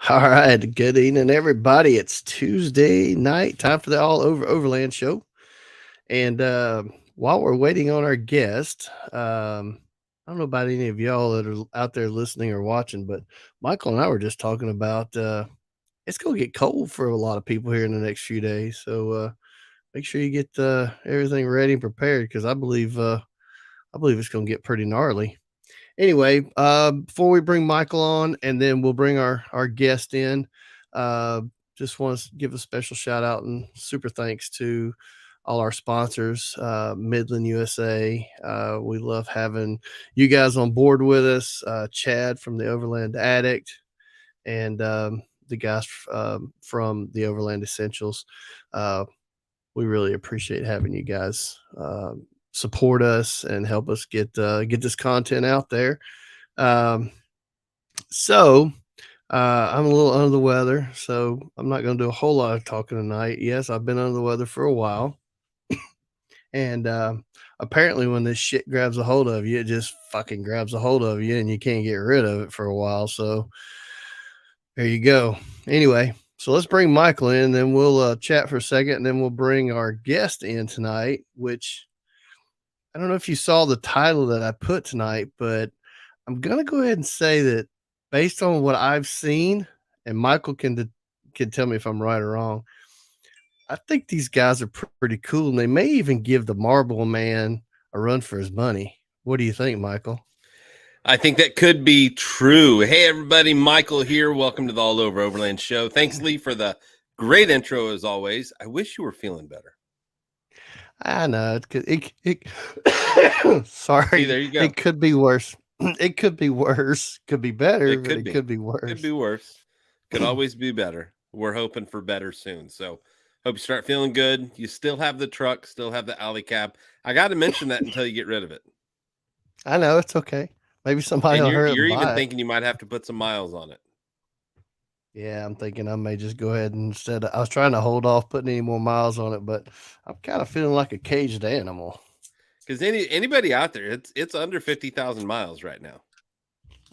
All right, good evening, everybody. It's Tuesday night, time for the Overland show. And while we're waiting on our guest, I don't know about any of y'all that are out there listening or watching, but Michael and I were just talking about it's going to get cold for a lot of people here in the next few days. So make sure you get everything ready and prepared because I believe it's going to get pretty gnarly. Anyway, before we bring Michael on and then we'll bring our guest in, uh, just want to give a special shout out and super thanks to all our sponsors, Midland USA. We love having you guys on board with us, Chad from the Overland Addict and the guys from the Overland Essentials. Uh, we really appreciate having you guys support us and help us get this content out there. Um, so I'm a little under the weather, so I'm not going to do a whole lot of talking tonight. Yes, I've been under the weather for a while, and apparently, when this shit grabs a hold of you, it just fucking grabs a hold of you, and you can't get rid of it for a while. So there you go. Anyway, so let's bring Michael in, then we'll chat for a second, and then we'll bring our guest in tonight. Which I don't know if you saw the title that I put tonight, but I'm gonna go ahead and say that based on what I've seen, and Michael can tell me if I'm right or wrong. I think these guys are pretty cool, and they may even give the Marlboro Man a run for his money. What do you think, Michael? I think that could be true. Hey, everybody, Michael here. Welcome to the All Over Overland show. Thanks, Lee, for the great intro as always. I wish you were feeling better. I know sorry. See, there you go. It could be worse. It could be worse. Could be better, It but could it be. could be worse. Could be worse. Could always be better. We're hoping for better soon. So hope you start feeling good. You still have the truck, still have the alley cap. I got to mention that until you get rid of it. I know it's okay. Maybe somebody And will hurry up you're and even buy it. thinking you might have to put some miles on it. Yeah, I'm thinking I may just go ahead and I was trying to hold off putting any more miles on it, but I'm kind of feeling like a caged animal. Because anybody out there, it's under 50,000 miles right now.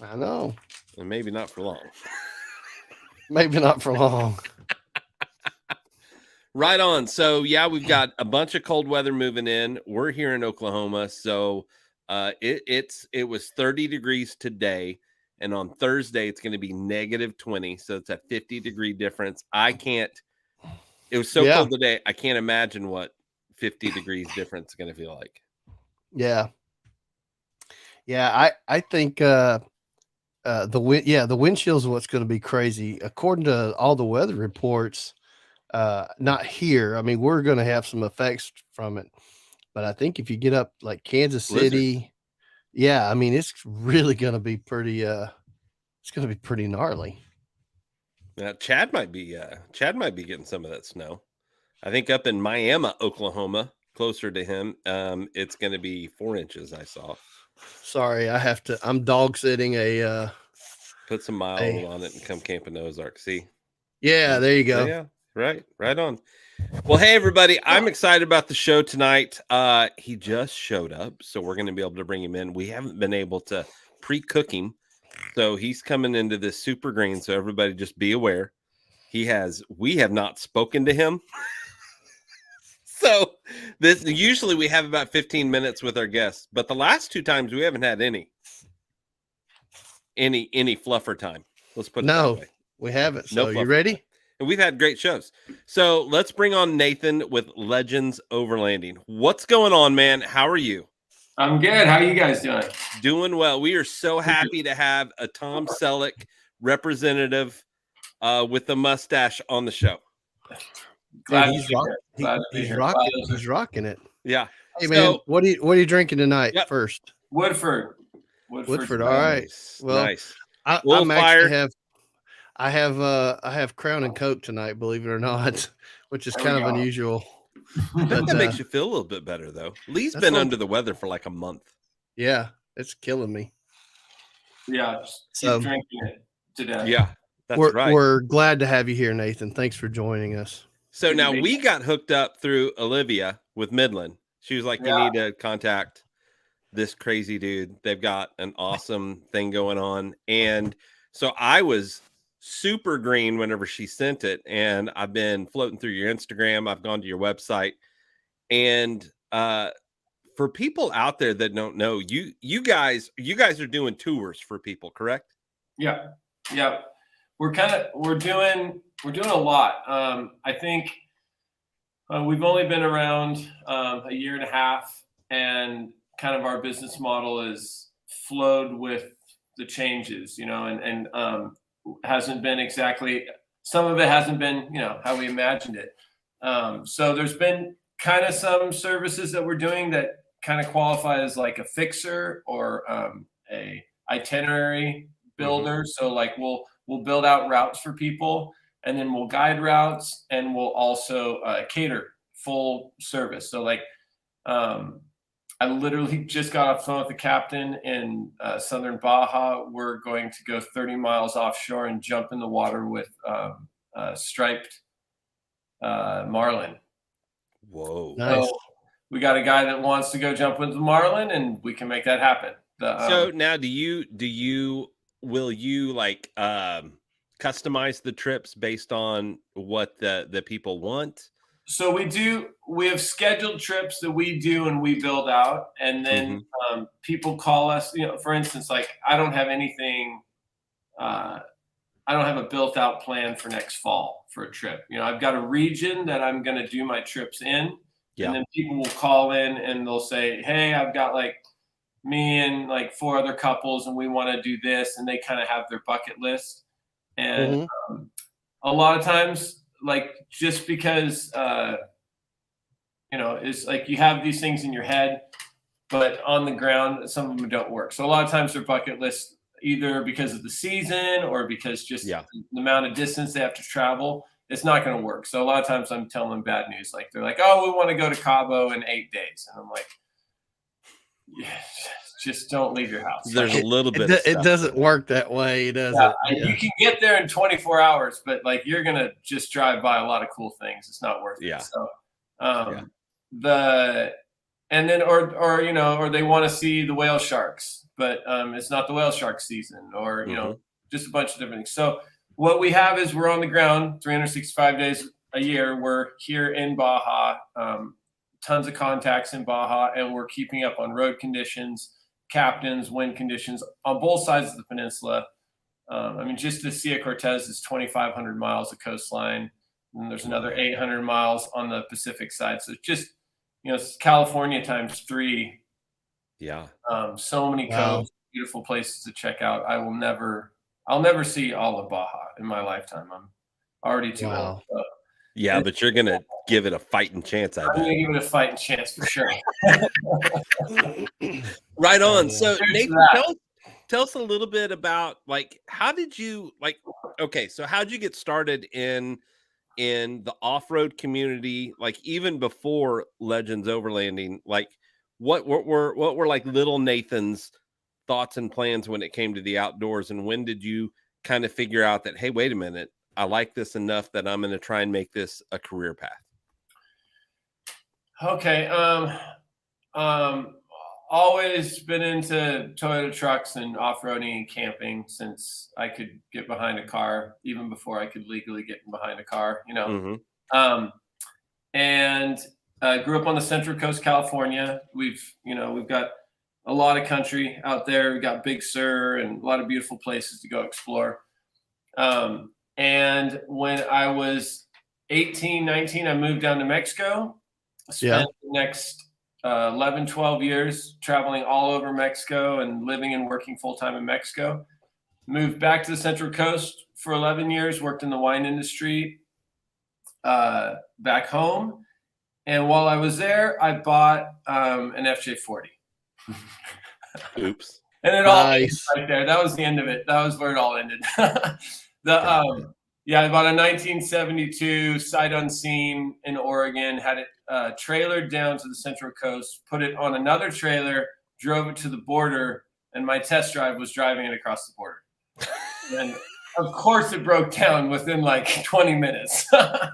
I know. And maybe not for long. Maybe not for long. Right on. So yeah, we've got a bunch of cold weather moving in. We're here in Oklahoma, so it was 30 degrees today, and on Thursday it's going to be negative 20. So it's a 50-degree difference. It was so cold today, I can't imagine what 50 degrees difference is going to feel like. Yeah. Yeah, I think the wind chill is what's going to be crazy. According to all the weather reports, not here. I mean, we're going to have some effects from it, but I think if you get up like Kansas City, yeah, I mean, it's really going to be pretty. It's going to be pretty gnarly. Now, Chad might be getting some of that snow. I think up in Miami, Oklahoma, closer to him, it's going to be 4 inches. I saw. Sorry, I'm dog sitting a. Put some miles on it and come camp in Ozark. See. Yeah, there you go. Yeah, right on. Well, hey everybody, I'm excited about the show tonight. He just showed up, so we're going to be able to bring him in. We haven't been able to pre-cook him, so he's coming into this super green. So everybody, just be aware. We have not spoken to him. So usually we have about 15 minutes with our guests, but the last 2 times we haven't had any fluffer time. Let's put it that way. We haven't. So you ready? And we've had great shows. So let's bring on Nathan with Legends Overlanding. What's going on, man? How are you? I'm good. How are you guys doing? Doing well. We are so happy to have a Tom Selleck representative with the mustache on the show. Dude, he's rocking it. Yeah. Hey man, what are you drinking tonight? First, Woodford. All right. Well, nice. I have Crown and Coke tonight, believe it or not, which is kind of unusual. I think that makes you feel a little bit better, though. Lee's been under the weather for like a month. Yeah, it's killing me. Yeah, just keep drinking it today. Yeah, right. We're glad to have you here, Nathan. Thanks for joining us. So now we got hooked up through Olivia with Midland. She was like, you need to contact this crazy dude. They've got an awesome thing going on. And so I was super green whenever she sent it, and I've been floating through your Instagram. I've gone to your website, and for people out there that don't know, you guys are doing tours for people, correct? Yeah. We're doing a lot. I think we've only been around a year and a half, and kind of our business model is flowed with the changes, and hasn't been exactly, some of it hasn't been, how we imagined it. So there's been kind of some services that we're doing that kind of qualify as like a fixer or a itinerary builder. Mm-hmm. So like we'll build out routes for people, and then we'll guide routes, and we'll also cater full service. So like I literally just got off the phone with the captain in southern Baja. We're going to go 30 miles offshore and jump in the water with striped marlin. Whoa. Nice. So we got a guy that wants to go jump with the marlin, and we can make that happen. So now will you like customize the trips based on what the people want? So we have scheduled trips that we do and we build out, and then people call us, for instance, like I don't have anything, I don't have a built out plan for next fall for a trip. I've got a region that I'm going to do my trips in. Yeah. And then people will call in and they'll say, hey, I've got like me and like 4 other couples, and we want to do this. And they kind of have their bucket list. And a lot of times, like, just because, it's like you have these things in your head, but on the ground, some of them don't work. So a lot of times their bucket list, either because of the season or because just the amount of distance they have to travel, it's not going to work. So a lot of times I'm telling them bad news. Like they're like, oh, we want to go to Cabo in 8 days. And I'm like, yeah, just don't leave your house. There's a little bit. It doesn't work that way. It doesn't. Yeah. You can get there in 24 hours, but like you're going to just drive by a lot of cool things. It's not worth it. So and then, or they want to see the whale sharks, but it's not the whale shark season, or, just a bunch of different things. So what we have is we're on the ground 365 days a year. We're here in Baja, tons of contacts in Baja, and we're keeping up on road conditions, captains, wind conditions on both sides of the peninsula. Just the Sea of Cortez is 2,500 miles of coastline, and there's another 800 miles on the Pacific side. So it's just, it's California times 3. Yeah. So many coasts, beautiful places to check out. I'll never see all of Baja in my lifetime. I'm already too old. So. Yeah, but you're going to give it a fighting chance. I'm going to give it a fighting chance for sure. Right on. So Nathan, tell us a little bit about, like, how'd you get started in the off-road community, like even before Legends Overlanding? Like what were like little Nathan's thoughts and plans when it came to the outdoors, and when did you kind of figure out that, hey, wait a minute, I like this enough that I'm going to try and make this a career path? Okay. Always been into Toyota trucks and off-roading and camping since I could get behind a car, even before I could legally get behind a car, and grew up on the Central Coast, California. We've got a lot of country out there. We got Big Sur and a lot of beautiful places to go explore. And when I was 18, 19, I moved down to Mexico. Spent the next 11, 12 years traveling all over Mexico and living and working full-time in Mexico. Moved back to the Central Coast for 11 years, worked in the wine industry back home. And while I was there, I bought an FJ40. Oops. And it all ended right there. That was the end of it. That was where it all ended. I bought a 1972 sight unseen in Oregon, had it trailered down to the Central Coast, put it on another trailer, drove it to the border, and my test drive was driving it across the border. And of course it broke down within like 20 minutes. But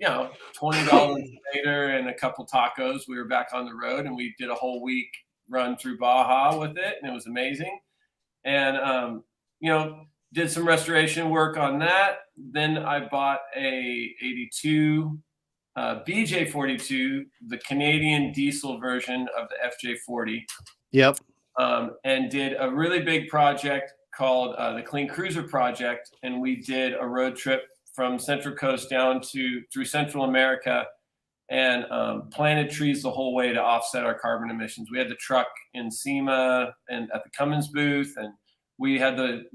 $20 later and a couple tacos, we were back on the road, and we did a whole week run through Baja with it, and it was amazing. And did some restoration work on that. Then I bought a 82 BJ42, the Canadian diesel version of the FJ40. Yep. And did a really big project called the Clean Cruiser Project. And we did a road trip from Central Coast down through Central America and planted trees the whole way to offset our carbon emissions. We had the truck in SEMA and at the Cummins booth, and we had the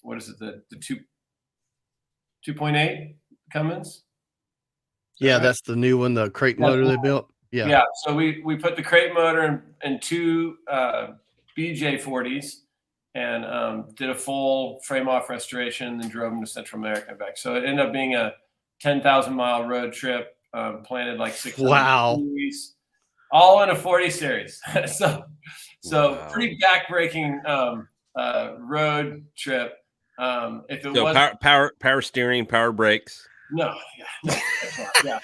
2.8 Cummins. Yeah, right? that's the new one, the crate motor they built. Yeah. Yeah. So we put the crate motor in two BJ40s and did a full frame off restoration and then drove them to Central America and back. So it ended up being a 10,000-mile road trip, planted like 600 trees, all in a 40 series. so Wow. Pretty backbreaking road trip. If it So was power steering, power brakes. no, yeah.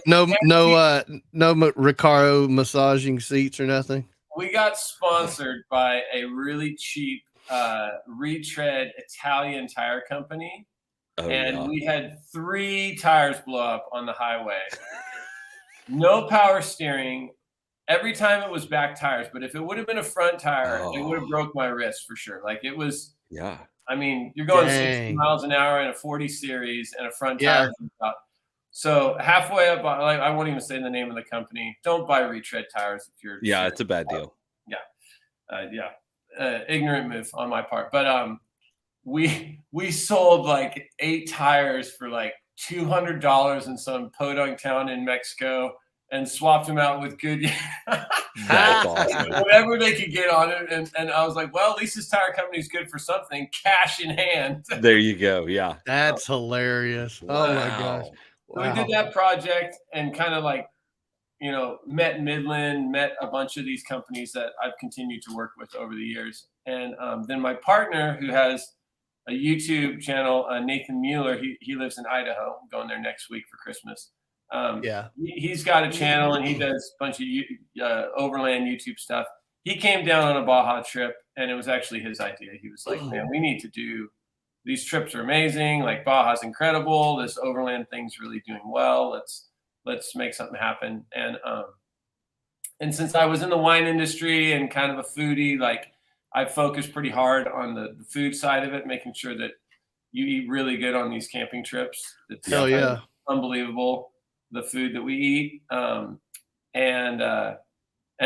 No Recaro massaging seats or nothing. We got sponsored by a really cheap retread Italian tire company, and we had 3 tires blow up on the highway. No power steering. Every time it was back tires, but if it would have been a front tire, it would have broke my wrist for sure. Like it was. Yeah. I mean, you're going 60 Dang. miles an hour in a 40 series and a front tire. So halfway up, I won't even say the name of the company. Don't buy retread tires if you're. Yeah, it's a bad deal. Ignorant move on my part. But we sold like 8 tires for like $200 in some podunk town in Mexico and swapped them out with Goodyear. That's awesome. Whatever they could get on it. And I was like, well, at least this tire company is good for something. Cash in hand. There you go. Yeah. That's hilarious. Wow. Oh my gosh. So we did that project and kind of like, met Midland, met a bunch of these companies that I've continued to work with over the years. And then my partner, who has a YouTube channel, Nathan Mueller, he lives in Idaho. I'm going there next week for Christmas. He's got a channel and he does a bunch of Overland YouTube stuff. He came down on a Baja trip and it was actually his idea. He was like, man, we need to do, these trips are amazing. Like Baja's incredible. This Overland thing's really doing well. Let's make something happen. And since I was in the wine industry and kind of a foodie, like I focused pretty hard on the food side of it, making sure that you eat really good on these camping trips. It's unbelievable, the food that we eat. And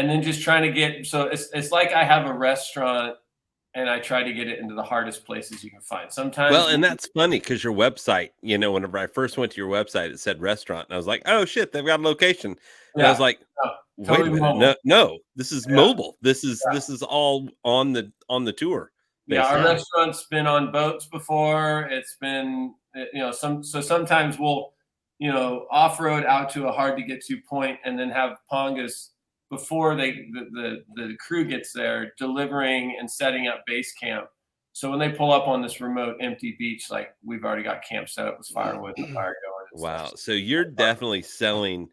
then just trying to get, so it's like I have a restaurant and I try to get it into the hardest places you can find. Sometimes. Well, and that's funny because your website, whenever I first went to your website, it said restaurant. And I was like, oh shit, they've got a location. And I was like, wait a minute. No, this is mobile. This is all on the tour. Basically. Yeah, our restaurant's been on boats before. It's been, so sometimes we'll, off-road out to a hard to get to point and then have Pongas before the crew gets there, delivering and setting up base camp. So when they pull up on this remote empty beach, like we've already got camp set up with firewood and fire going. Wow. So you're definitely selling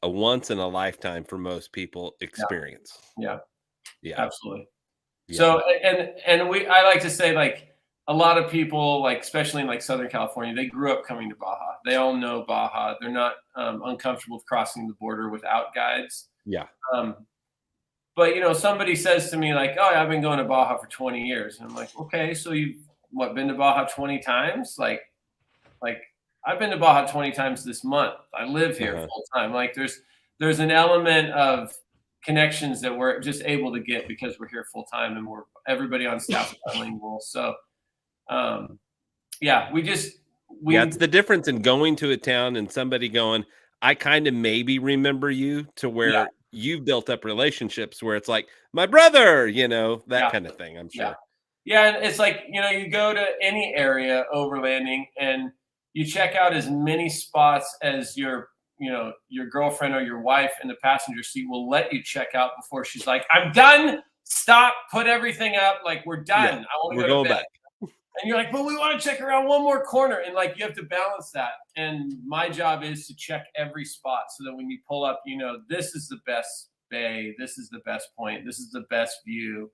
a once in a lifetime for most people experience. Yeah. Absolutely. Yeah. So, and I like to say, like, a lot of people, like, especially in like Southern California, they grew up coming to Baja. They all know Baja. They're not uncomfortable with crossing the border without guides. Yeah. But somebody says to me like, oh, I've been going to Baja for 20 years. And I'm like, okay, so you've been to Baja 20 times? Like I've been to Baja 20 times this month. I live here full time. Like there's an element of connections that we're just able to get because we're here full time and everybody on staff is bilingual. So it's the difference in going to a town and somebody going, I kind of maybe remember you, to where you've built up relationships where it's like my brother, that kind of thing. I'm sure. Yeah. And it's like, you go to any area overlanding and you check out as many spots as your girlfriend or your wife in the passenger seat will let you check out before she's like, I'm done. Stop, put everything up. Like we're done. Yeah, I want to go to bed. Back. And you're like, but we want to check around one more corner. And like, you have to balance that. And my job is to check every spot so that when you pull up, this is the best bay. This is the best point. This is the best view.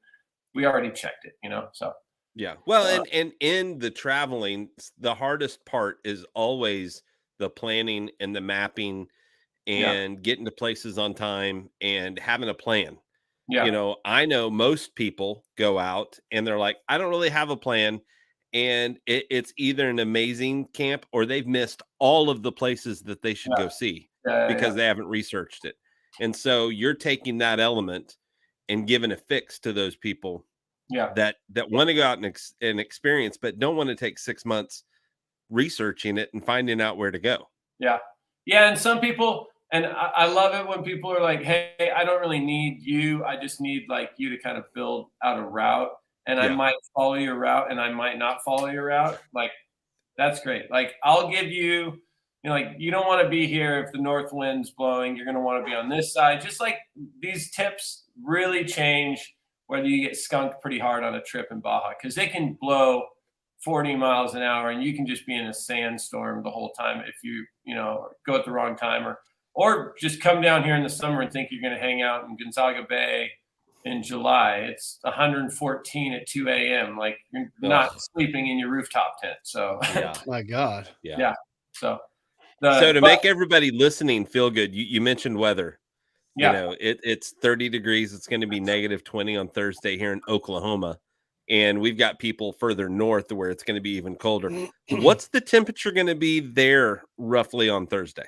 We already checked it, so. Yeah. Well, and in the traveling, the hardest part is always the planning and the mapping and getting to places on time and having a plan. Yeah. I know most people go out and they're like, I don't really have a plan. And it's either an amazing camp or they've missed all of the places that they should go see because they haven't researched it. And so you're taking that element and giving a fix to those people that want to go out and experience, but don't want to take 6 months researching it and finding out where to go. Yeah. Yeah. And some people, and I love it when people are like, hey, I don't really need you. I just need like you to kind of build out a route. And I might follow your route and I might not follow your route. Like, that's great. Like, I'll give you, like, you don't want to be here if the north wind's blowing. You're going to want to be on this side. Just like these tips really change whether you get skunked pretty hard on a trip in Baja, because they can blow 40 miles an hour and you can just be in a sandstorm the whole time if you go at the wrong time, or just come down here in the summer and think you're going to hang out in Gonzaga Bay in July. It's 114 at 2 a.m. Like, you're not sleeping in your rooftop tent. So My God. yeah. So make everybody listening feel good, you mentioned weather. It's 30 degrees. It's going to be negative 20 on Thursday here in Oklahoma. And we've got people further north where it's going to be even colder. What's the temperature going to be there roughly on Thursday?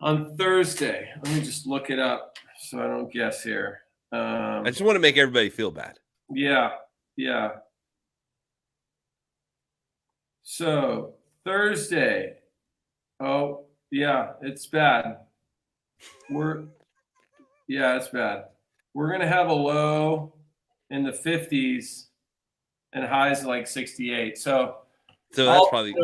On Thursday, let me just look it up so I don't guess here. I just want to make everybody feel bad. Yeah. So Thursday, it's bad. It's bad. We're going to have a low in the 50s and highs like 68. So that's probably...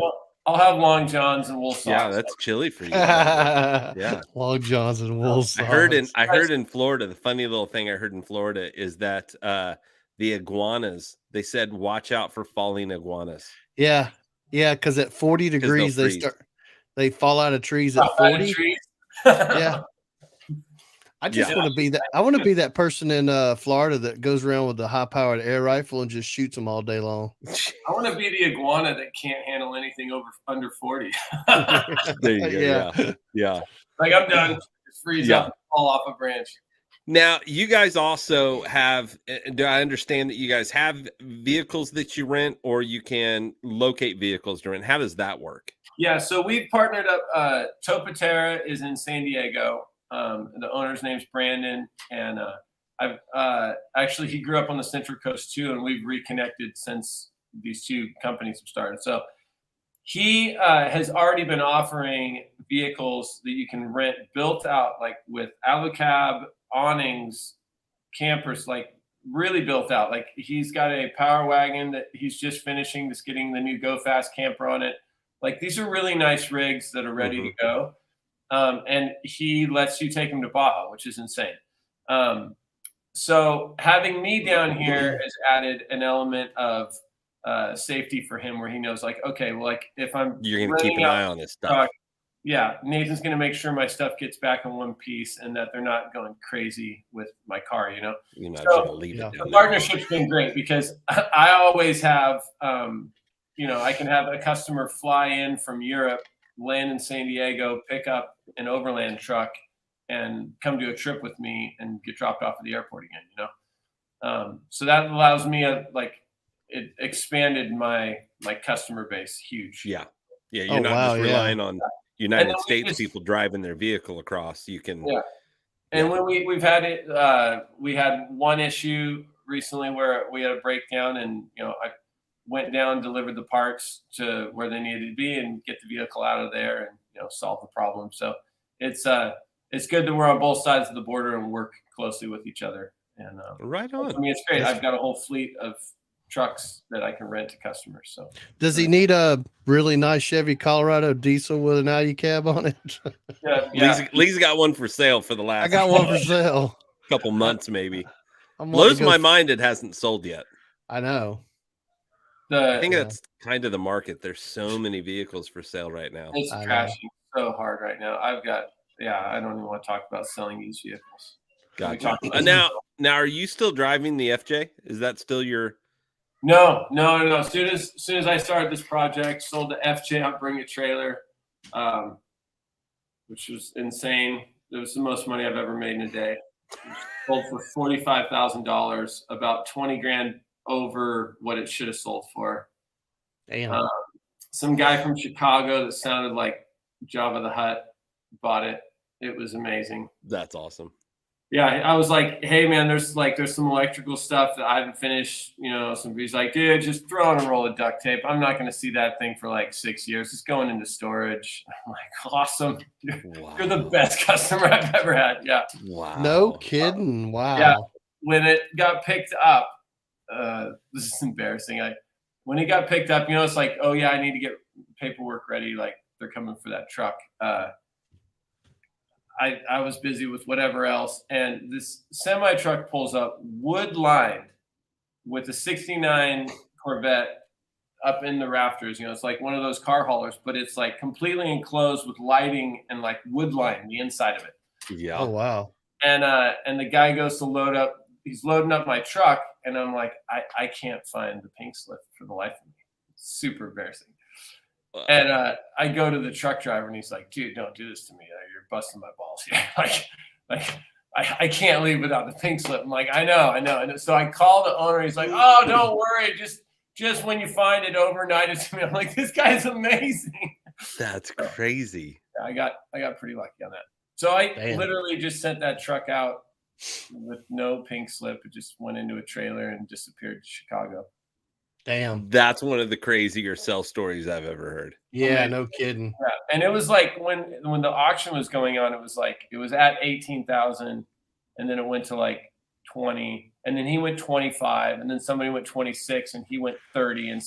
I'll have long johns and wool socks. Yeah, that's chilly for you. Yeah, long johns and wool socks. I heard in Florida, the funny little thing I heard in Florida is that the iguanas, they said, watch out for falling iguanas. Yeah, because at 40 degrees they fall out of trees at 40. Yeah. I just want to be that. I want to be that person in Florida that goes around with the high-powered air rifle and just shoots them all day long. I want to be the iguana that can't handle anything under 40. There you go. Yeah. Like, I'm done. Just freeze up and fall off a branch. Now, you guys also have, do I understand that you guys have vehicles that you rent, or you can locate vehicles to rent? How does that work? Yeah, so we've partnered up. Topatera is in San Diego. The owner's name's Brandon, and actually he grew up on the Central Coast too, and we've reconnected since these two companies have started. So he has already been offering vehicles that you can rent built out, like with AluCab, awnings, campers, like really built out. Like, he's got a Power Wagon that he's just finishing, that's getting the new Go Fast camper on it. Like, these are really nice rigs that are ready to go. And he lets you take him to Baja, which is insane. So having me down here has added an element of safety for him, where he knows, like, okay, well, like, if you're going to keep an eye on this stuff. Nathan's going to make sure my stuff gets back in one piece and that they're not going crazy with my car, You're not going to leave it down the partnership's been great, because I always have, I can have a customer fly in from Europe, land in San Diego, pick up an Overland truck, and come do a trip with me and get dropped off at the airport again, So that allows me it expanded my customer base huge. Yeah. You're not just relying on United States people driving their vehicle across. You can. Yeah. And when we've had it, we had one issue recently where we had a breakdown, and I went down, delivered the parts to where they needed to be, and get the vehicle out of there, and solve the problem. So it's good that we're on both sides of the border and work closely with each other. And right on. I mean, it's great. I've got a whole fleet of trucks that I can rent to customers. So does he need a really nice Chevy Colorado diesel with an AluCab on it? Yeah. Lee's got one for sale for the last. I got one for sale. Couple months maybe. Blows my mind it hasn't sold yet. I know. I think that's kind of the market. There's so many vehicles for sale right now. It's crashing so hard right now. I don't even want to talk about selling these vehicles. Gotcha. Now, are you still driving the FJ? Is that still your? No. As soon as I started this project, sold the FJ out, bring a trailer, which was insane. It was the most money I've ever made in a day. Sold for $45,000, about 20 grand over what it should have sold for. Damn. Some guy from Chicago that sounded like Jabba the Hutt bought it. It was amazing. That's awesome. Yeah, I was like, hey man, there's some electrical stuff that I haven't finished. Somebody's like, dude, just throw on a roll of duct tape. I'm not going to see that thing for like 6 years. It's going into storage. I'm like, awesome. Wow. You're the best customer I've ever had. Yeah. Wow. No kidding. Wow. Yeah. When it got picked up, this is embarrassing. When it got picked up, it's like, oh yeah, I need to get paperwork ready. Like they're coming for that truck. I was busy with whatever else, and this semi truck pulls up, wood lined, with a '69 Corvette up in the rafters. It's like one of those car haulers, but it's like completely enclosed with lighting and like wood line the inside of it. Yeah. Oh wow. And the guy goes to load up. He's loading up my truck, and I'm like, I can't find the pink slip for the life of me. It's super embarrassing. And I go to the truck driver, and he's like, dude, don't do this to me. You're busting my balls here. I can't leave without the pink slip. I'm like, I know. And so I call the owner. He's like, oh, don't worry. Just when you find it, overnight it to me. I'm like, this guy's amazing. That's crazy. I got pretty lucky on that. So I literally just sent that truck out with no pink slip. It just went into a trailer and disappeared to Chicago. Damn. That's one of the crazier sell stories I've ever heard. Yeah, no kidding. Yeah. And it was like when the auction was going on, it was at 18,000, and then it went to like 20, and then he went 25, and then somebody went 26, and he went 30, and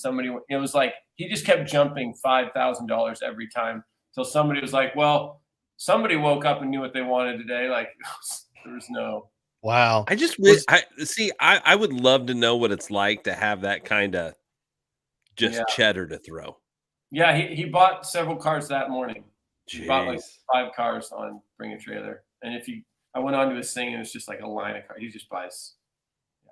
it was like he just kept jumping $5,000 every time till somebody was like, well, somebody woke up and knew what they wanted today. Like there was no. Wow. I just I would love to know what it's like to have that kind of cheddar to throw. Yeah, he bought several cars that morning. Jeez. He bought like 5 cars on Bring a Trailer. And I went on to his thing, and it's just like a line of cars. He just buys. Yeah.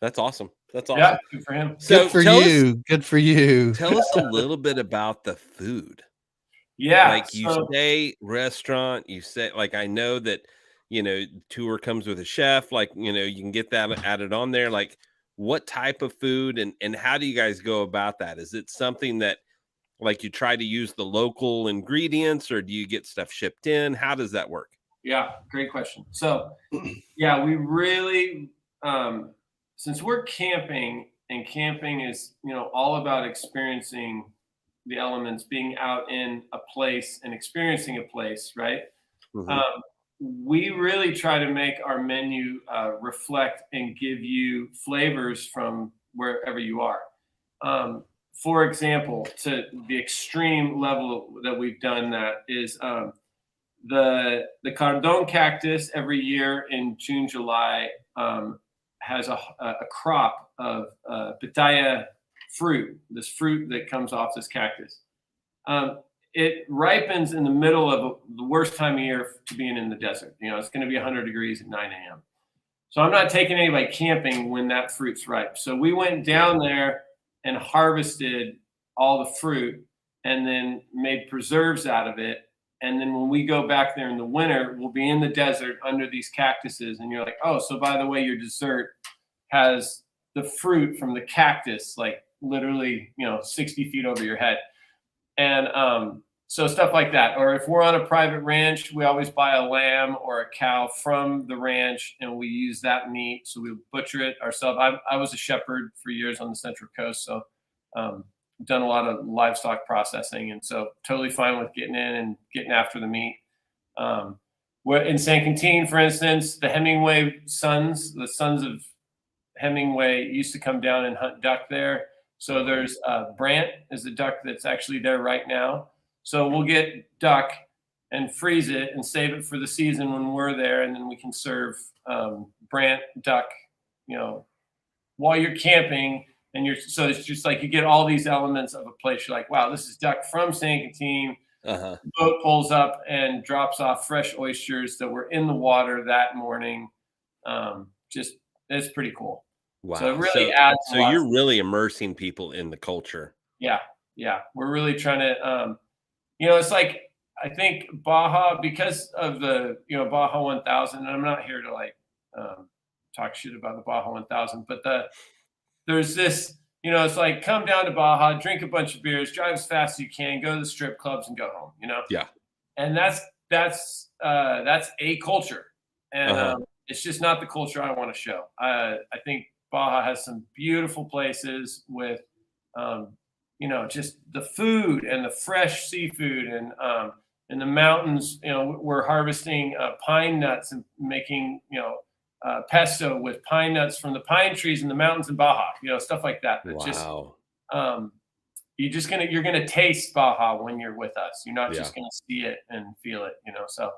That's awesome. That's awesome. Yeah, good for him. So Good for you. Tell us a little bit about the food. Yeah. Like you say restaurant, you say, like, I know that, tour comes with a chef, like, you can get that added on there. Like, what type of food and how do you guys go about that? Is it something that, like, you try to use the local ingredients, or do you get stuff shipped in? How does that work? Yeah, great question. So, yeah, we really, since we're camping, and camping is, all about experiencing the elements, being out in a place and experiencing a place, right? Mm-hmm. We really try to make our menu reflect and give you flavors from wherever you are. For example, to the extreme level that we've done that is the cardon cactus every year in June, July has a crop of pitaya fruit, this fruit that comes off this cactus. It ripens in the middle of the worst time of year to being in the desert. It's going to be 100 degrees at 9 a.m. So I'm not taking anybody camping when that fruit's ripe. So we went down there and harvested all the fruit and then made preserves out of it. And then when we go back there in the winter, we'll be in the desert under these cactuses. And you're like, oh, so by the way, your dessert has the fruit from the cactus, like literally, 60 feet over your head. And so stuff like that. Or if we're on a private ranch, we always buy a lamb or a cow from the ranch, and we use that meat. So we butcher it ourselves. I was a shepherd for years on the Central Coast, so done a lot of livestock processing, and so totally fine with getting in and getting after the meat. We're in San Quintin, for instance, the Hemingway sons, the sons of Hemingway used to come down and hunt duck there. So there's Brant is the duck that's actually there right now. So we'll get duck and freeze it and save it for the season when we're there, and then we can serve Brant duck, while you're camping. And so it's just like you get all these elements of a place. You're like, wow, this is duck from San Quintin. Uh-huh. The boat pulls up and drops off fresh oysters that were in the water that morning. It's pretty cool. Wow. So it really adds. So you're really immersing people in the culture. Yeah. We're really trying to, it's like, I think Baja, because of the, Baja 1000, and I'm not here to like talk shit about the Baja 1000, but there's this, it's like come down to Baja, drink a bunch of beers, drive as fast as you can, go to the strip clubs and go home, Yeah. And that's a culture. And it's just not the culture I want to show. I think Baja has some beautiful places with, just the food and the fresh seafood and in the mountains, we're harvesting pine nuts and making, pesto with pine nuts from the pine trees in the mountains in Baja, stuff like that. Wow. Just, you're gonna taste Baja when you're with us. You're not just gonna see it and feel it, So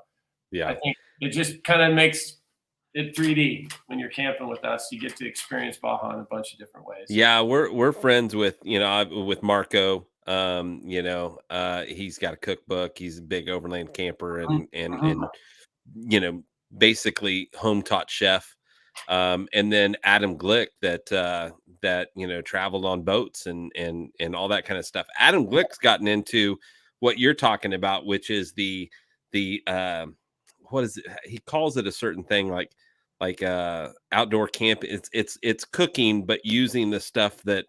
I think it just kind of makes it 3D when you're camping with us. You get to experience Baja in a bunch of different ways. Yeah, we're friends with with Marco. He's got a cookbook. He's a big Overland camper and basically home taught chef. And then Adam Glick that traveled on boats and all that kind of stuff. Adam Glick's gotten into what you're talking about, which is the what is it? He calls it a certain thing like outdoor camp. It's cooking, but using the stuff that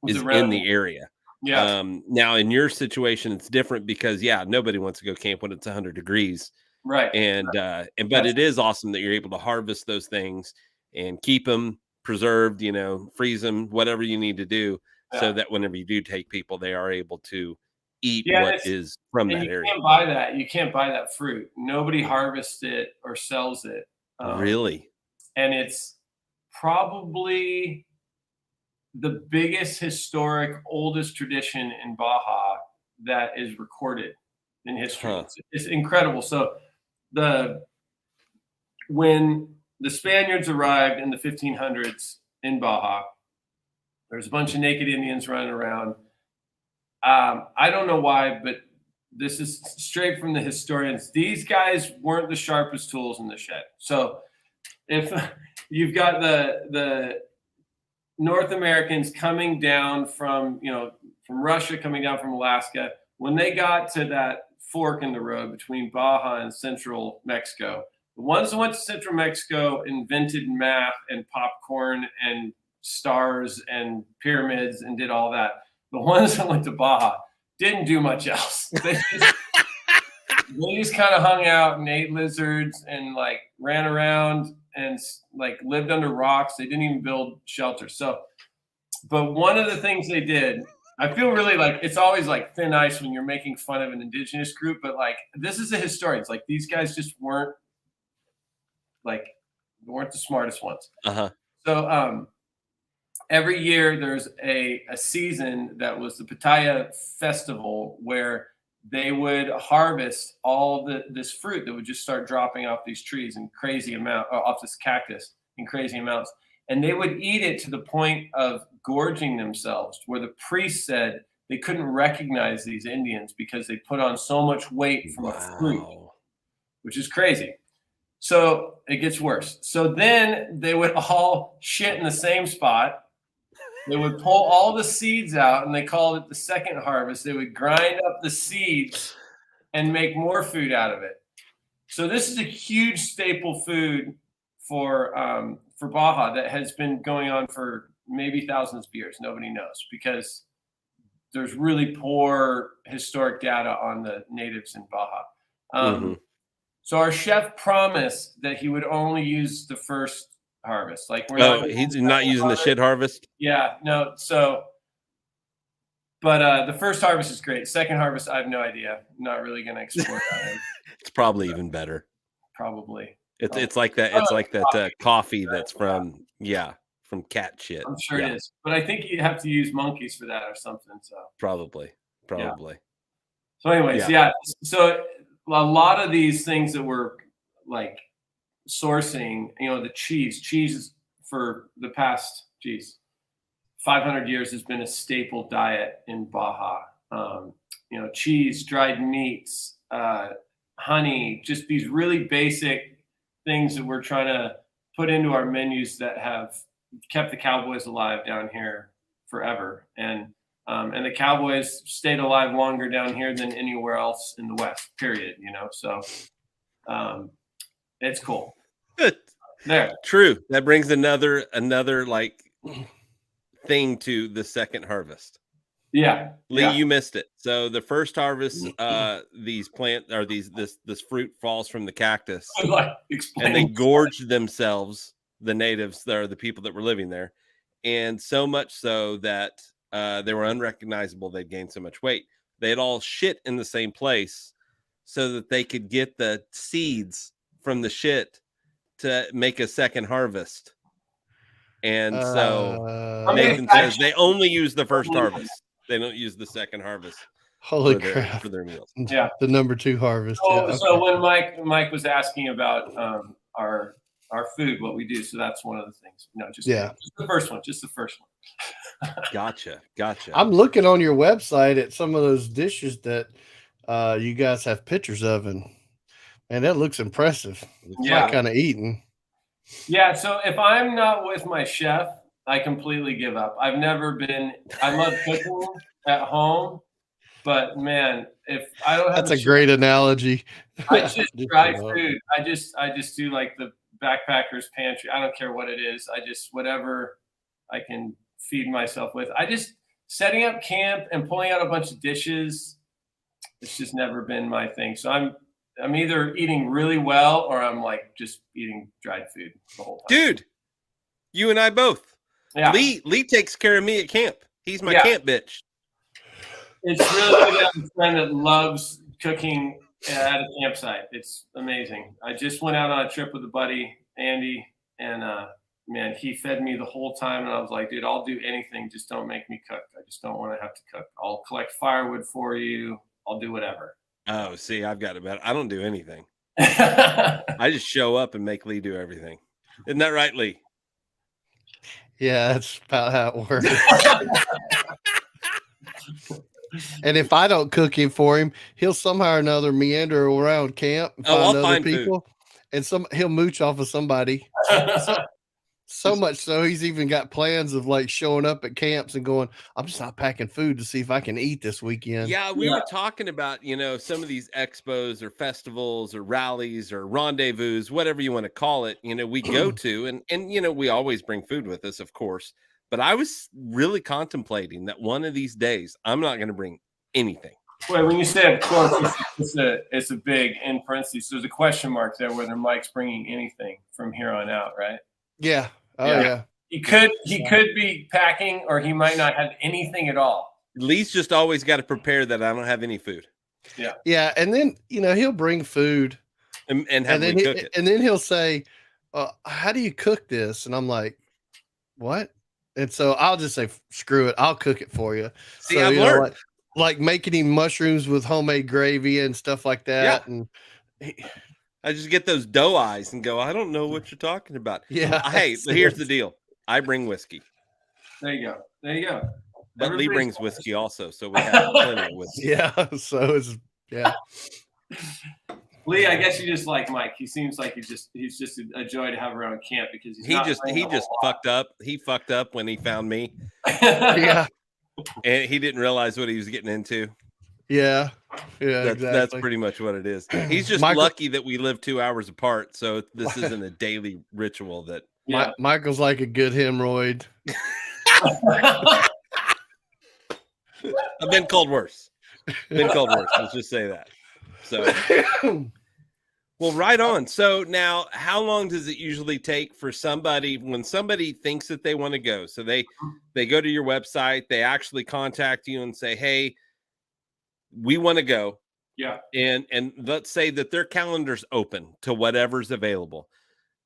is in the area. Yeah. Now in your situation, it's different because nobody wants to go camp when it's 100 degrees. Right. But it is awesome that you're able to harvest those things and keep them preserved, freeze them, whatever you need to do, so that whenever you do take people, they are able to eat what is from that area. You can't buy that fruit. Nobody harvests it or sells it. Really? And it's probably the biggest historic, oldest tradition in Baja that is recorded in history. It's incredible. So when the Spaniards arrived in the 1500s in Baja, there's a bunch of naked Indians running around. I don't know why, but this is straight from the historians. These guys weren't the sharpest tools in the shed. So if you've got the North Americans coming down from Russia, coming down from Alaska, when they got to that fork in the road between Baja and central Mexico, the ones that went to central Mexico invented math and popcorn and stars and pyramids and did all that. The ones that went to Baja didn't do much else. They just kind of hung out and ate lizards and like ran around and like lived under rocks. They didn't even build shelters. So, but one of the things they did, I feel really like it's always like thin ice when you're making fun of an indigenous group, but like this is the historians. Like these guys just weren't the smartest ones. So every year there's a season that was the Pitaya Festival where they would harvest all this fruit that would just start dropping off these trees in crazy amount, off this cactus in crazy amounts. And they would eat it to the point of gorging themselves, where the priest said they couldn't recognize these Indians because they put on so much weight from the fruit, which is crazy. So it gets worse. So then they would all shit in the same spot. They would pull all the seeds out, and they called it the second harvest. They would grind up the seeds and make more food out of it. So this is a huge staple food for Baja that has been going on for maybe thousands of years. Nobody knows because there's really poor historic data on the natives in Baja. So our chef promised that he would only use the first harvest. Like he's not using the shit harvest. Yeah, no. So, but the first harvest is great. Second harvest, I have no idea. I'm not really going to explore that. It's probably even better. Probably. It's like that. It's like that coffee that's from cat shit. I'm sure it is, but I think you have to use monkeys for that or something. So probably. Yeah. So, anyways, So a lot of these things that we're like sourcing, the cheese for the past 500 years has been a staple diet in Baja. Cheese, dried meats, honey, just these really basic things that we're trying to put into our menus that have kept the cowboys alive down here forever, and the cowboys stayed alive longer down here than anywhere else in the West. Period. So it's cool. There. True. That brings another like thing to the second harvest. Yeah. Lee, you missed it. So the first harvest, these this fruit falls from the cactus, and they gorge themselves, the natives that are the people that were living there, and so much so that they were unrecognizable. They'd gained so much weight. They'd all shit in the same place so that they could get the seeds from the shit to make a second harvest. And so Nathan says they only use the first harvest. They don't use the second harvest for their meals. Yeah. The number 2 harvest. So when Mike was asking about our food, what we do, so that's one of the things. No, just the first one. Gotcha. I'm looking on your website at some of those dishes that you guys have pictures of, and that looks impressive. It's like kind of eating. Yeah. So if I'm not with my chef, I completely give up. I love cooking at home, but man, if I don't have that's a great analogy. I just try food. I just do like the backpacker's pantry. I don't care what it is. I just whatever I can feed myself with. I just setting up camp and pulling out a bunch of dishes. It's just never been my thing. So I'm either eating really well or I'm like just eating dried food the whole time. Dude, you and I both. Yeah. Lee takes care of me at camp. He's my camp bitch. It's really good to have a friend that loves cooking at a campsite. It's amazing. I just went out on a trip with a buddy, Andy, and man, he fed me the whole time. And I was like, dude, I'll do anything. Just don't make me cook. I just don't want to have to cook. I'll collect firewood for you. I'll do whatever. Oh, see, I've got it better. I don't do anything. I just show up and make Lee do everything. Isn't that right, Lee? Yeah, that's about how it works. And if I don't cook it for him, he'll somehow or another meander around camp and find other people, food. And he'll mooch off of somebody. So much so he's even got plans of like showing up at camps and going, I'm just not packing food to see if I can eat this weekend. Yeah, we were talking about, some of these expos or festivals or rallies or rendezvous, whatever you want to call it, we go to and we always bring food with us, of course. But I was really contemplating that one of these days I'm not going to bring anything. Wait, when you say of course, it's a big in parentheses. There's a question mark there whether Mike's bringing anything from here on out, right? Yeah. Oh yeah. He could be packing, or he might not have anything at all. Lee's just always got to prepare that I don't have any food. Yeah. Yeah, and then he'll bring food and have me cook it. And then he'll say, how do you cook this? And I'm like, what? And so I'll just say, screw it, I'll cook it for you. See, so, I've learned. Like making him mushrooms with homemade gravy and stuff like that. Yeah. And I just get those doe eyes and go, I don't know what you're talking about. Yeah. Hey, but here's the deal. I bring whiskey. There you go. But Lee brings whiskey also, so we have plenty of whiskey. Yeah. So it's Lee, I guess you just like Mike. He seems like he's just a joy to have around camp because he just fucked up. He fucked up when he found me. Yeah. And he didn't realize what he was getting into. Yeah. Yeah. That's pretty much what it is. He's just lucky that we live 2 hours apart. So this isn't a daily ritual that Michael's like a good hemorrhoid. I've been called worse. Let's just say that. So, well, right on. So now, how long does it usually take for somebody when somebody thinks that they want to go? So they go to your website, they actually contact you and say, "Hey, we want to go." Yeah. And let's say that their calendar's open to whatever's available.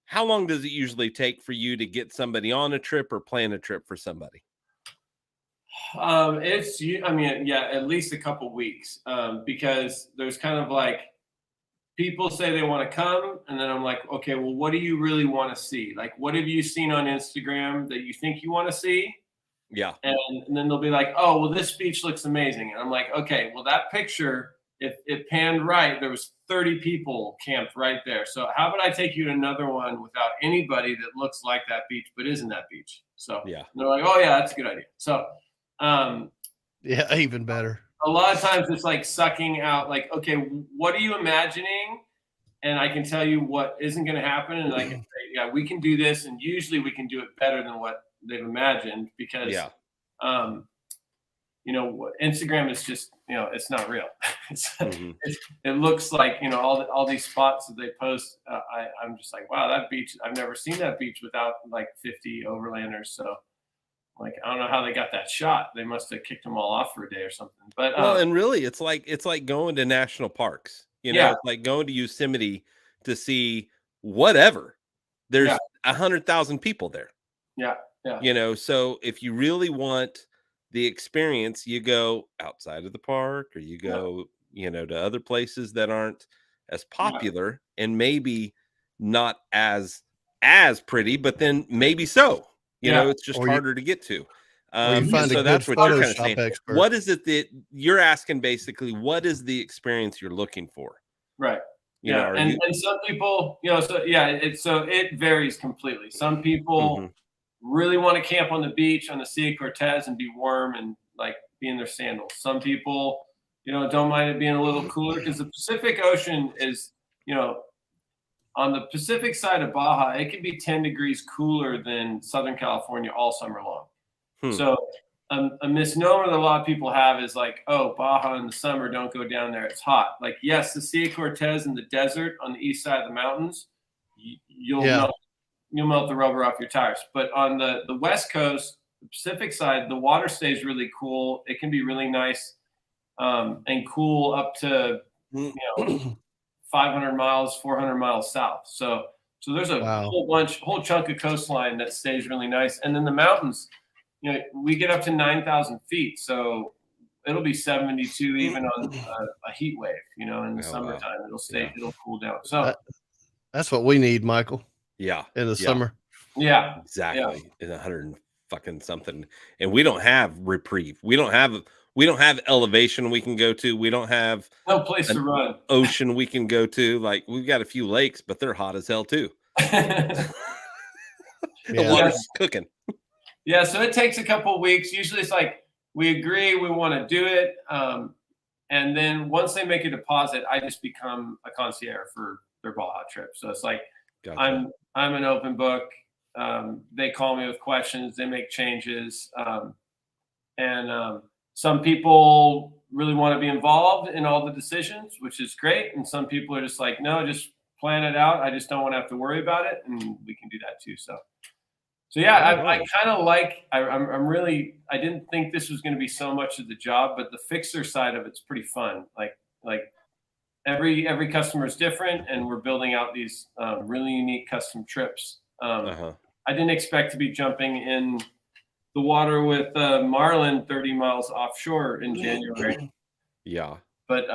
How long does it usually take for you to get somebody on a trip or plan a trip for somebody? At least a couple weeks, because there's kind of like people say they want to come, and then I'm like, okay, well, what do you really want to see? Like, what have you seen on Instagram that you think you want to see? Yeah. And then they'll be like, oh, well, this beach looks amazing. And I'm like, okay, well, that picture, if it panned right, there was 30 people camped right there. So how about I take you to another one without anybody that looks like that beach but isn't that beach? So Yeah. they're like, oh yeah, that's a good idea. So Yeah, even better. a lot of times it's like sucking out, like, okay, what are you imagining? And I can tell you what isn't going to happen. And I can say, yeah, we can do this. And usually we can do it better than what they've imagined because, you know, Instagram is just, you know, it's not real. It looks like, you know, all these spots that they post. I'm just like, wow, that beach, I've never seen that beach without like 50 overlanders. So like, I don't know how they got that shot. They must have kicked them all off for a day or something. But well, and really it's like going to national parks. You know, it's like going to Yosemite to see whatever. There's 100,000 people there. Yeah. You know, so if you really want the experience, you go outside of the park, or you go, you know, to other places that aren't as popular and maybe not as pretty, but then maybe so. You know, it's just harder to get to. So that's what you're kind of saying. Expert. What is it that you're asking? Basically, what is the experience you're looking for? Right. You know, and some people, you know, it varies completely. Some people really want to camp on the beach on the Sea of Cortez and be warm and like be in their sandals. Some people, you know, don't mind it being a little cooler because the Pacific Ocean is, you know, on the Pacific side of Baja, it can be 10 degrees cooler than Southern California all summer long. So a misnomer that a lot of people have is like, oh, Baja in the summer, don't go down there. It's hot. Like, yes, the Sea of Cortez in the desert on the east side of the mountains, you'll melt the rubber off your tires. But on the West Coast, the Pacific side, the water stays really cool. It can be really nice and cool up to, you know, 500 miles, 400 miles south. So there's a whole chunk of coastline that stays really nice. And then the mountains, you know, we get up to 9,000 feet. So it'll be 72 even on a heat wave, you know, in the summertime. It'll cool down. So that's what we need, Michael. Yeah. In the summer. Yeah. Exactly. In 100 and fucking something. And we don't have reprieve. We don't have elevation we can go to. We don't have no place to run. Ocean we can go to. Like, we've got a few lakes, but they're hot as hell too. The water's cooking. Yeah, so it takes a couple of weeks. Usually it's like we agree we want to do it. And then once they make a deposit, I just become a concierge for their Baja trip. So it's like I'm an open book. They call me with questions. They make changes. And some people really want to be involved in all the decisions, which is great. And some people are just like, no, just plan it out. I just don't want to have to worry about it. And we can do that too. So yeah, I kind of like, I'm really, I didn't think this was going to be so much of the job, but the fixer side of it's pretty fun. Like every customer is different, and we're building out these really unique custom trips. I didn't expect to be jumping in the water with marlin 30 miles offshore in January. Yeah. But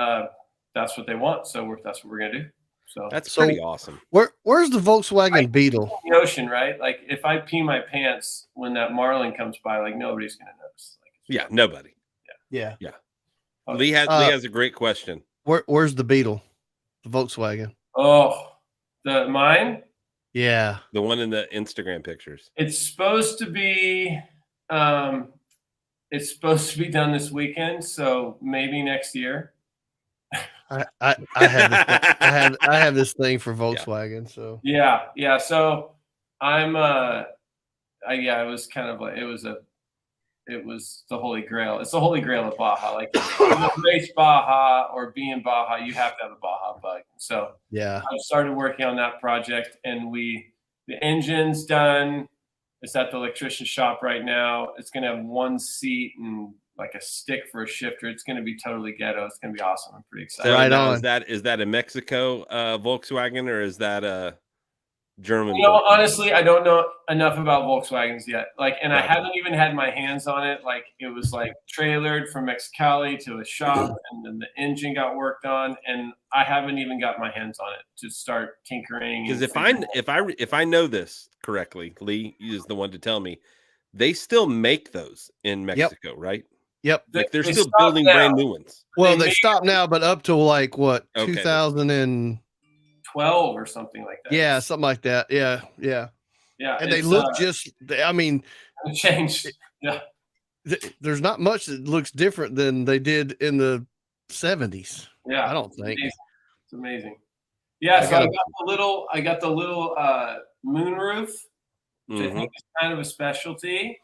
that's what they want. So that's what we're going to do. So that's pretty awesome. Where's the Volkswagen Beetle? The ocean, right? Like if I pee my pants when that marlin comes by, like nobody's gonna notice. Like, nobody. Yeah. Lee has a great question. Where's the Beetle? The Volkswagen. Oh, mine? Yeah. The one in the Instagram pictures. It's supposed to be done this weekend, so maybe next year. I have this thing for Volkswagen. So yeah. So I'm it was kind of like it was the holy grail. It's the holy grail of Baja. Like race Baja or be in Baja, you have to have a Baja bug. So I started working on that project, and the engine's done. It's at the electrician shop right now. It's gonna have one seat and like a stick for a shifter. It's going to be totally ghetto. It's going to be awesome. I'm pretty excited. So right on. Is that a Mexico Volkswagen, or is that a German? You know, honestly, I don't know enough about Volkswagens yet. Like, and I haven't even had my hands on it. Like, it was like trailered from Mexicali to a shop, and then the engine got worked on, and I haven't even got my hands on it to start tinkering. Because if I know this correctly, Lee is the one to tell me. They still make those in Mexico, right? Yep. Like they're They still stopped building now. brand new ones. Well, They they stopped now, but up to like what, Okay. 2000 and 12 or something like that. yeah, something like that. Yeah, yeah. Yeah. And they look I mean, it changed. Yeah. there's not much that looks different than they did in the 70s. Yeah. I don't think. It's amazing. Yeah. I So gotta- I got the little moon roof, which I Mhm. think is kind of a specialty.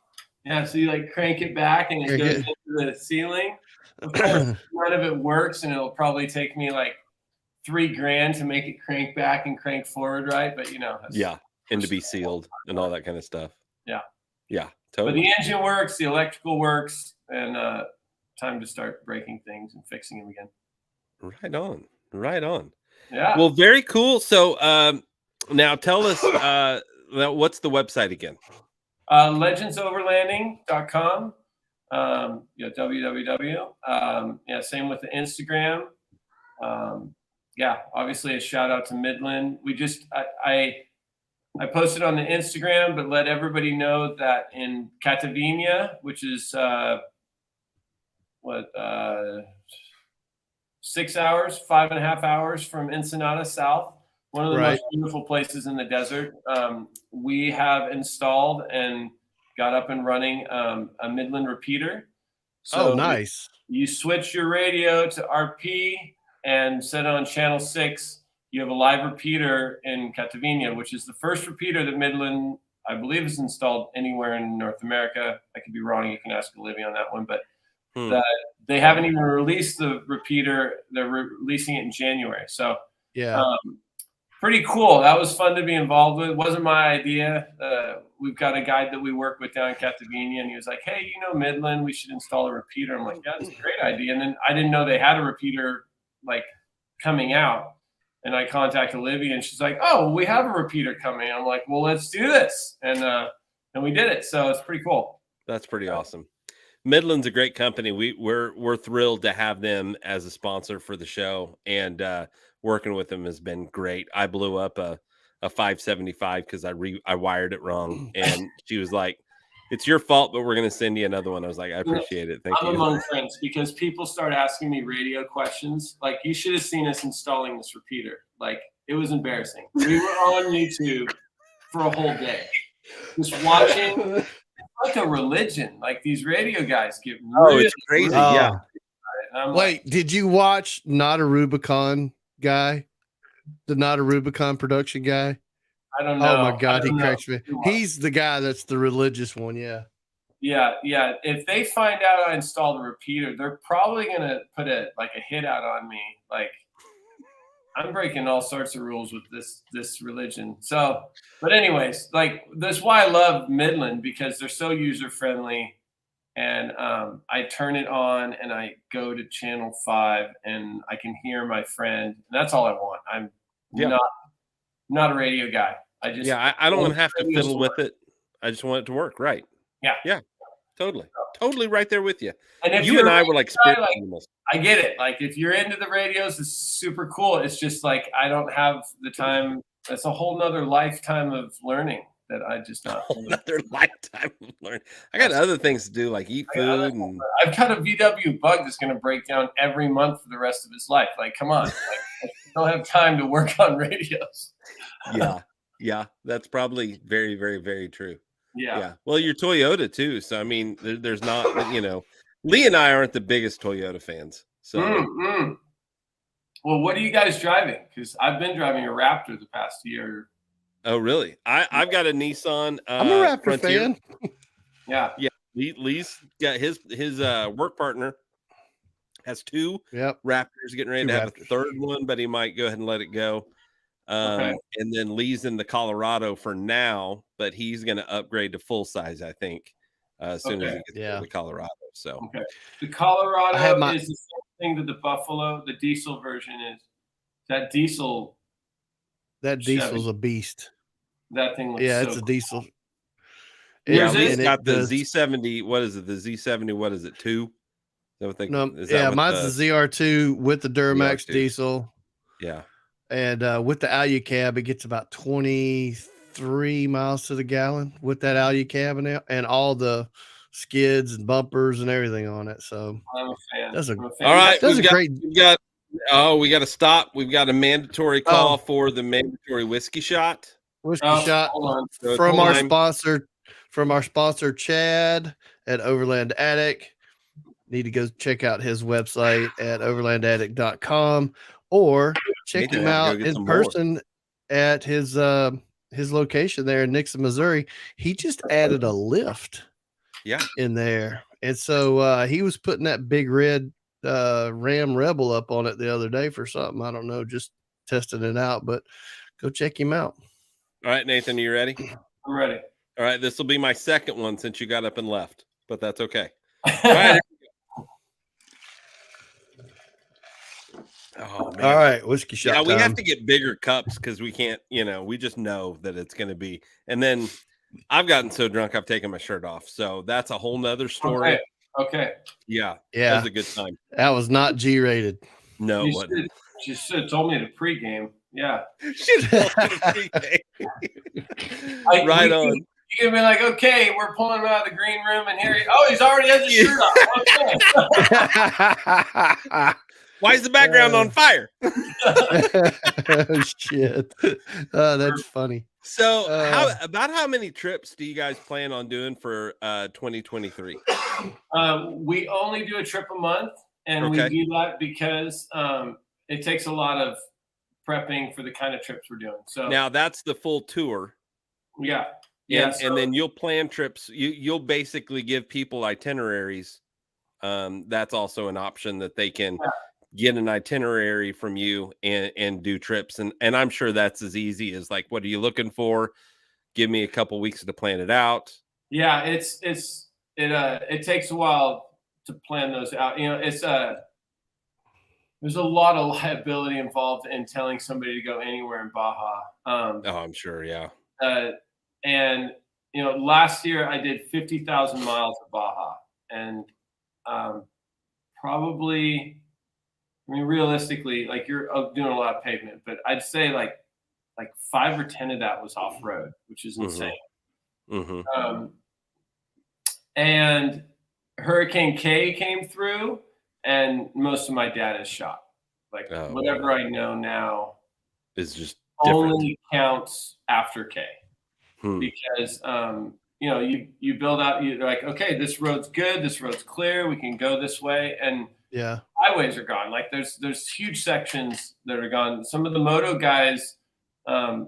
Yeah. So you like crank it back and it goes into the ceiling. Of course, none of it works, and it'll probably take me like $3,000 to make it crank back and crank forward, right? But Yeah, and to be sealed and all that kind of stuff. Yeah. Yeah, But totally. the engine works, the electrical works, and time to start breaking things and fixing them again. Right on. Right on. Yeah. Well, very cool. So now tell us what's the website again? Legendsoverlanding.com. www. Same with the Instagram. Obviously a shout out to Midland. We just I posted on the Instagram, but let everybody know that in Catavenia, which is 6 hours, 5.5 hours from Ensenada South, one of the most beautiful places in the desert. We have installed and got up and running a Midland repeater. So nice. You switch your radio to RP and set it on channel 6. You have a live repeater in Catavenia, which is the first repeater that Midland, I believe, is installed anywhere in North America. I could be wrong. You can ask Olivia on that one, but they haven't even released the repeater. They're releasing it in January. So pretty cool. That was fun to be involved with. It wasn't my idea. We've got a guide that we work with down in Catavenia, and he was like, hey, Midland, we should install a repeater. I'm like, yeah, that's a great idea. And then I didn't know they had a repeater like coming out. And I contacted Olivia, and she's like, oh, we have a repeater coming. I'm like, well, let's do this. And we did it. So it's pretty cool. That's pretty awesome. Midland's a great company. We're thrilled to have them as a sponsor for the show, and working with them has been great. I blew up a 575 because I wired it wrong, and she was like, "It's your fault, but we're going to send you another one." I was like, "I appreciate it. Thank you." I'm among friends because people start asking me radio questions. Like, you should have seen us installing this repeater. Like, it was embarrassing. We were on YouTube for a whole day, just watching. It's like a religion. Like, these radio guys get really it's crazy. Yeah. Wait, did you watch Not a Rubicon guy? The Not a Rubicon production guy? I don't know. Oh my God, he cracks me. He's the guy that's the religious one. Yeah. Yeah. If they find out I installed a repeater, they're probably gonna put a hit out on me. Like, I'm breaking all sorts of rules with this religion. So, but anyways, like, that's why I love Midland, because they're so user friendly. And I turn it on and I go to channel 5 and I can hear my friend. And that's all I want. I'm not a radio guy. I don't want to have to fiddle with it. I just want it to work. Right. Yeah. Totally right there with you. And if you and I were like spirit animals. I get it. Like, if you're into the radios, it's super cool. It's just like, I don't have the time. It's a whole nother lifetime of learning that I just not. Another lifetime of learning. I got other things to do, like eat food. And I've got a VW Bug that's going to break down every month for the rest of his life. Like, come on. Like, I don't have time to work on radios. Yeah. That's probably very, very, very true. Yeah. Well, you're Toyota too. So, I mean, there's not, Lee and I aren't the biggest Toyota fans. So, Well, what are you guys driving? Because I've been driving a Raptor the past year. Oh, really? I've got a Nissan. I'm a Raptor Frontier. fan. Yeah. Lee's got his work partner has 2 Raptors, getting ready to have a third one, but he might go ahead and let it go. And then Lee's in the Colorado for now, but he's going to upgrade to full size, I think, as soon as he gets to the Colorado. So the Colorado is the same thing that the Buffalo, the diesel version is. That diesel's a beast. That thing looks it's a diesel. Lee's got the Z70. What is it? The Z70, what is it, 2? Mine's the ZR2 with the Duramax diesel. Yeah. And with the Alucab, it gets about 23 miles to the gallon with that Alucab and all the skids and bumpers and everything on it. So I'm a fan. that's a I'm a fan. All right, Does a great. we got to stop. We've got a mandatory call for the mandatory whiskey shot. Whiskey Oh, shot hold on. from our Time. sponsor Chad at Overland Attic. Need to go check out his website at overlandattic.com or check Nathan, him go out get in some person at his location there in Nixon, Missouri. He just added a lift in there. And so he was putting that big red Ram Rebel up on it the other day for something. I don't know, just testing it out, but go check him out. All right, Nathan, are you ready? I'm ready. All right, this will be my second one since you got up and left, but that's okay. All right. Oh man. All right, whiskey shot. Yeah, we have time. to get bigger cups because we can't, we just know that it's going to be. And then I've gotten so drunk I've taken my shirt off. So that's a whole nother story. Okay. Yeah. Yeah. That was a good time. That was not G-rated. No, you should have told me to pregame. Yeah. Right on. You can be like, okay, we're pulling him out of the green room, and here, he's already has his shirt off. Okay. Why is the background on fire? Oh, shit. That's funny. So, how many trips do you guys plan on doing for 2023? We only do a trip a month, and we do that because it takes a lot of prepping for the kind of trips we're doing. So now that's the full tour. Yeah. And then you'll plan trips. You'll basically give people itineraries. That's also an option that they can get an itinerary from you and do trips. And I'm sure that's as easy as like, what are you looking for? Give me a couple weeks to plan it out. Yeah, it takes a while to plan those out. There's a lot of liability involved in telling somebody to go anywhere in Baja. I'm sure. Yeah. And last year I did 50,000 miles of Baja, and probably, realistically, like you're doing a lot of pavement, but I'd say like 5 or 10 of that was off road, which is insane. Mm-hmm. And Hurricane K came through, and most of my data is shot. Like whatever I know now is just only counts after K. Because you build out, you're like, okay, this road's good, this road's clear, we can go this way, and highways are gone. Like there's huge sections that are gone. Some of the moto guys, I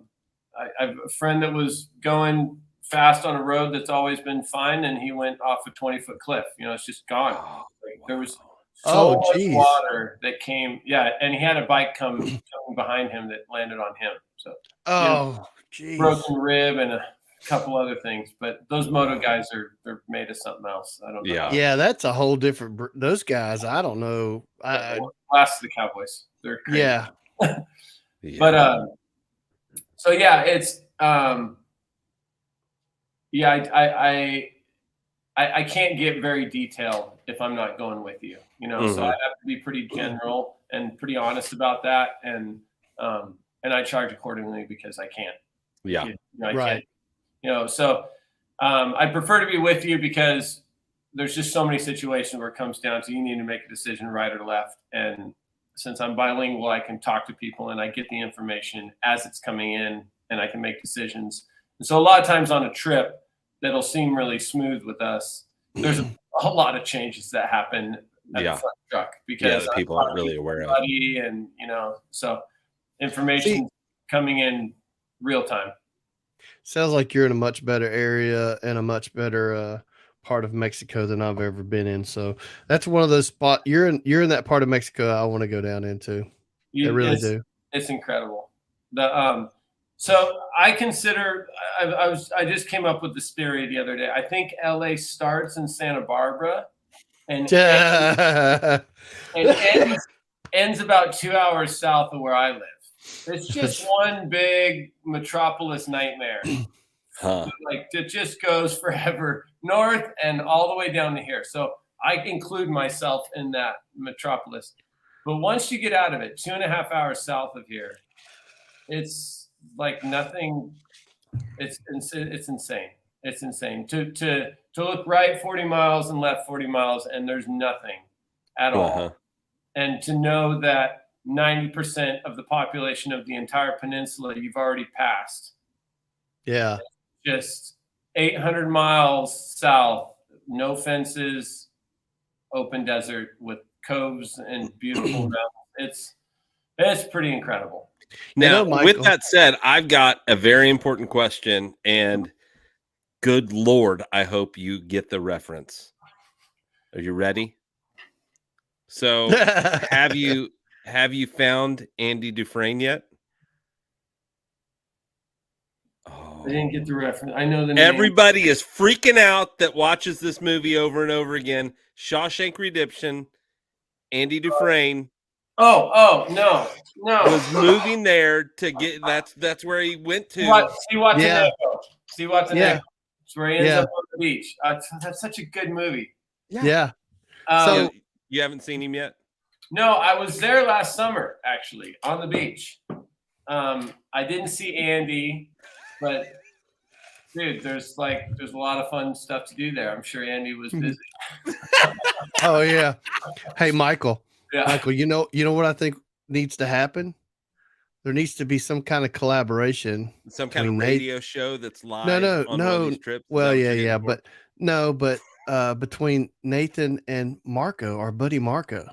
have a friend that was going fast on a road that's always been fine, and he went off a 20-foot cliff. It's just gone. There was so much water that came. Yeah, and he had a bike coming behind him that landed on him. So broken rib and a couple other things, but those moto guys they're made of something else. I don't know. Yeah, that's a whole different. Those guys, I don't know. Last of the Cowboys, they're crazy. Yeah. But so yeah, it's I can't get very detailed if I'm not going with you. So I have to be pretty general and pretty honest about that, and I charge accordingly because I can't. Yeah. Right. Can't, so I prefer to be with you because there's just so many situations where it comes down to you need to make a decision right or left. And since I'm bilingual, I can talk to people and I get the information as it's coming in and I can make decisions. And so a lot of times on a trip that'll seem really smooth with us, there's a lot of changes that happen at the front truck because people aren't really aware of it. And, so information coming in real time. Sounds like you're in a much better area and a much better part of Mexico than I've ever been in. So that's one of those spots you're in that part of Mexico I want to go down into. I really do. It's incredible. So I consider I just came up with this theory the other day. I think LA starts in Santa Barbara and ends about 2 hours south of where I live. It's just one big metropolis nightmare. Like it just goes forever north and all the way down to here. So I include myself in that metropolis. But once you get out of it, 2.5 hours south of here, it's like nothing. It's insane. It's insane to look right 40 miles and left 40 miles and there's nothing at all. And to know that 90% of the population of the entire peninsula you've already passed. Yeah. Just 800 miles south, no fences, open desert with coves and beautiful mountains. It's pretty incredible. Now, with that said, I've got a very important question, and good Lord, I hope you get the reference. Are you ready? So, have you found Andy Dufresne yet? I didn't get the reference. I know the name. Everybody is freaking out that watches this movie over and over again. Shawshank Redemption, Andy Dufresne. Oh, no. Was moving there to get that's where he went to. See Watanabe. See Watanabe. Yeah. It's where he ends up on the beach. That's such a good movie. Yeah. So you haven't seen him yet? No, I was there last summer, actually, on the beach. I didn't see Andy, but dude, there's a lot of fun stuff to do there. I'm sure Andy was busy. Oh yeah. Hey, Michael. Yeah. Michael, you know what I think needs to happen? There needs to be some kind of collaboration. Some kind of radio show that's live on one of these trips. Well, yeah, but between Nathan and Marco, our buddy Marco.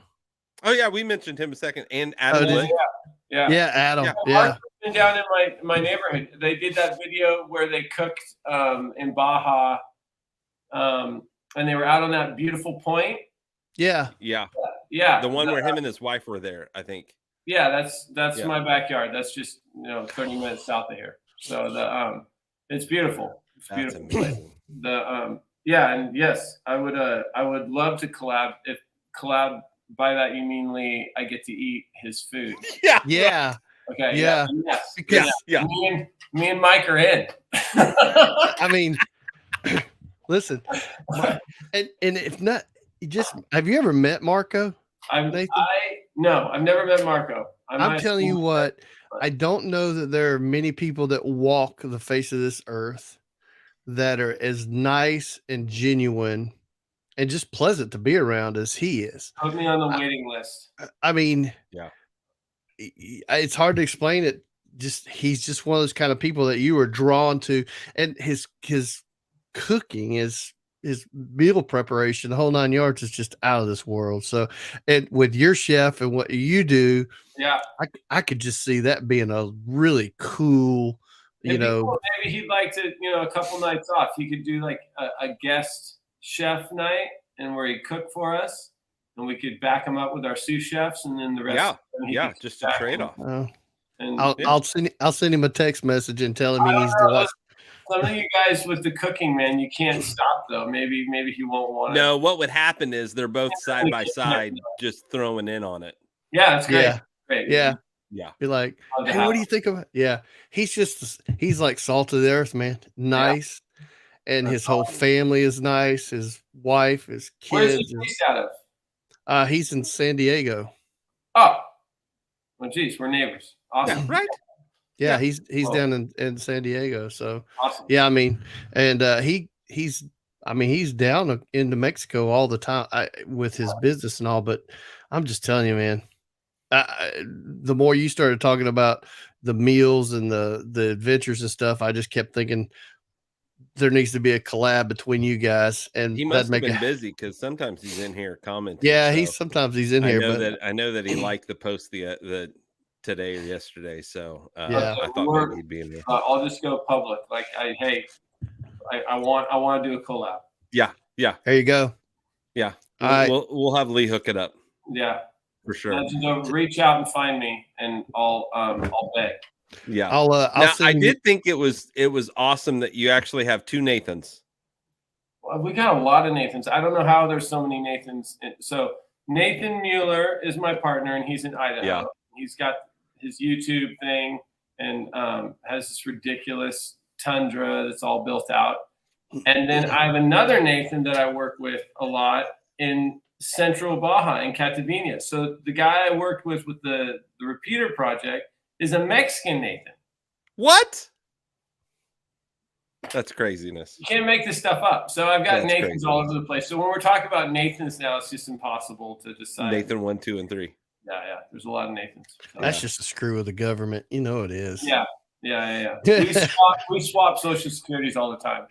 Oh yeah, we mentioned him a second. And Adam. Yeah, Adam. Yeah. Marco's been down in my neighborhood. They did that video where they cooked in Baja, and they were out on that beautiful point. Yeah. The one where him and his wife were there, I think. Yeah, that's my backyard. That's just 30 minutes south of here. So it's beautiful. It's beautiful. Amazing. And yes, I would love to collab. If collab by that you mean Lee, I get to eat his food. Yeah. Okay. Yeah. Yes. Because Me and Mike are in. I mean, listen, and if not, have you ever met Marco? No, I've never met Marco. I'm telling you what, I don't know that there are many people that walk the face of this earth that are as nice and genuine and just pleasant to be around as he is. Put me on the waiting list. I mean, it's hard to explain it. He's just one of those kind of people that you are drawn to, and his cooking is his meal preparation, the whole 9 yards is just out of this world. So, and with your chef and what you do, I could just see that being a really cool, cool. Maybe he'd like to, a couple nights off. He could do like a guest chef night, and where he cook for us, and we could back him up with our sous chefs, and then the rest. Just a trade off. I'll send him a text message and tell him he needs to watch. Some of you guys with the cooking, man, you can't stop though. Maybe he won't want it. No, what would happen is they're both side by side, just throwing in on it. Yeah, that's great. Yeah. Great. Yeah. Yeah. Be like, hey, what do you think of it? Yeah. He's like salt of the earth, man. Nice. Yeah. And his whole family is nice. His wife, his kids. Where's he based out of? He's in San Diego. Oh. Well, geez, we're neighbors. Awesome. Yeah, right. Yeah, he's down in San Diego. So awesome. Yeah, I mean, and he's down into Mexico all the time with his business and all. But I'm just telling you, man, the more you started talking about the meals and the adventures and stuff, I just kept thinking there needs to be a collab between you guys. And he must have been busy because sometimes he's in here commenting. Yeah, sometimes he's in here. I know that he liked the post the today or yesterday. So I thought maybe he'd be in there. I'll just go public. Like, I want to do a collab. Yeah. There you go. Yeah. We'll have Lee hook it up. Yeah. For sure. Reach out and find me, and I'll beg. Yeah. I did think it was awesome that you actually have two Nathans. Well, we got a lot of Nathans. I don't know how there's so many Nathans. So Nathan Mueller is my partner, and he's in Idaho. Yeah. He's got his YouTube thing and has this ridiculous Tundra that's all built out. And then I have another Nathan that I work with a lot in Central Baja in Catavenia. So the guy I worked with the Repeater Project is a Mexican Nathan. What? That's craziness. You can't make this stuff up. So I've got That's Nathans crazy. all over the place. So when we're talking about Nathans now, it's just impossible to decide. Nathan 1, 2, and 3. Yeah. There's a lot of Nathans. So, That's just a screw with the government. You know it is. Yeah. We swap social securities all the time.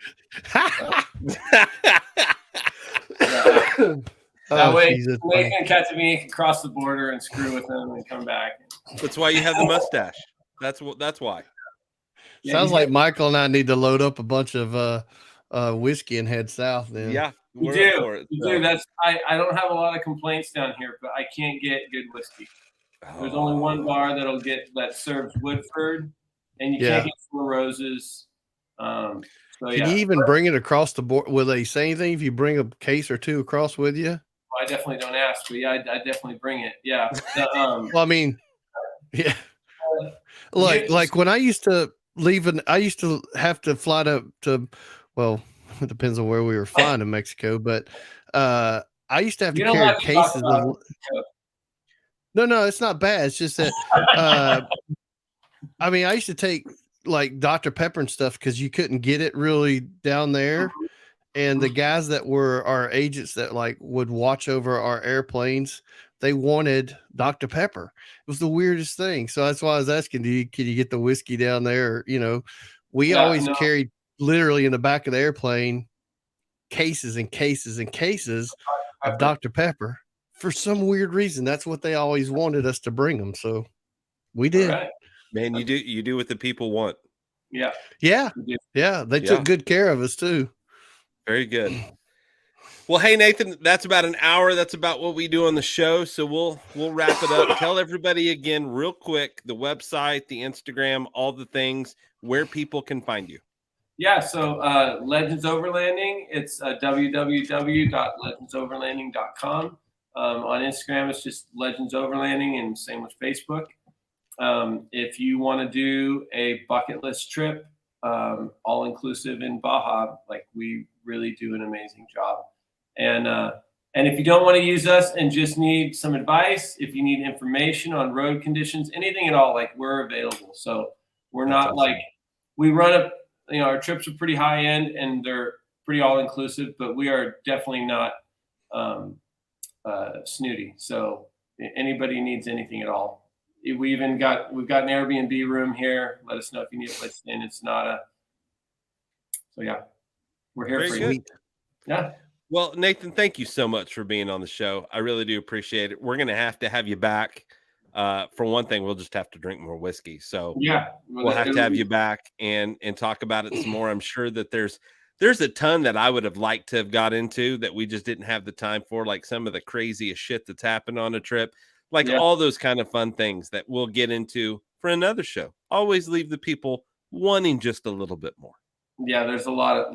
That way, Nathan Catamini can cross the border and screw with them and come back. That's why you have the mustache. That's why. Sounds like Michael and I need to load up a bunch of whiskey and head south. Then we do. That's I don't have a lot of complaints down here, but I can't get good whiskey. There's only one bar that serves Woodford, and you can't get Four Roses. Can you even bring it across the board? Will they say anything if you bring a case or two across with you? Well, I definitely don't ask, but I definitely bring it. Yeah. Well, I mean, yeah. Like when I used to leave, I used to have to fly to. Well, it depends on where we were flying in Mexico, but I used to have to carry cases of. No, it's not bad. It's just that I mean, I used to take like Dr. Pepper and stuff because you couldn't get it really down there. And the guys that were our agents that like would watch over our airplanes, they wanted Dr. Pepper. It was the weirdest thing. So that's why I was asking, can you get the whiskey down there? We always carried literally in the back of the airplane cases and cases and cases of Dr. Pepper. For some weird reason, that's what they always wanted us to bring them. So we did. Right. Man, you do what the people want. Yeah. They took good care of us too. Very good. Well, hey Nathan, that's about an hour. That's about what we do on the show. So we'll wrap it up. Tell everybody again, real quick, the website, the Instagram, all the things where people can find you. Yeah. So Legends Overlanding. It's www.legendsoverlanding.com. On Instagram, it's just Legends Overlanding, and same with Facebook. If you want to do a bucket list trip, all inclusive in Baja, like we really do an amazing job. And if you don't want to use us and just need some advice, if you need information on road conditions, anything at all, like we're available. So we're not awesome. Like we run our trips are pretty high end and they're pretty all inclusive, but we are definitely not snooty. So anybody needs anything at all. We've got an Airbnb room here. Let us know if you need a place in. It's not we're here for you. Yeah. Well, Nathan, thank you so much for being on the show. I really do appreciate it. We're going to have you back. For one thing, we'll just have to drink more whiskey. So we'll have to have you back and talk about it some more. I'm sure that there's a ton that I would have liked to have got into that we just didn't have the time for, like some of the craziest shit that's happened on a trip, all those kind of fun things that we'll get into for another show. Always leave the people wanting just a little bit more. Yeah, there's a lot of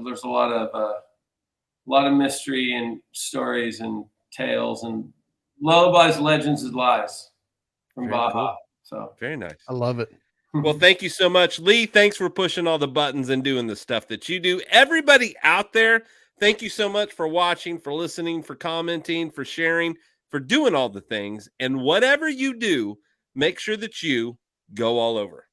mystery and stories and tales and lullabies, legends, and lies from Baja. Cool. So very nice. I love it. Well, thank you so much, Lee. Thanks for pushing all the buttons and doing the stuff that you do. Everybody out there, thank you so much for watching, for listening, for commenting, for sharing, for doing all the things. And whatever you do, make sure that you go all over.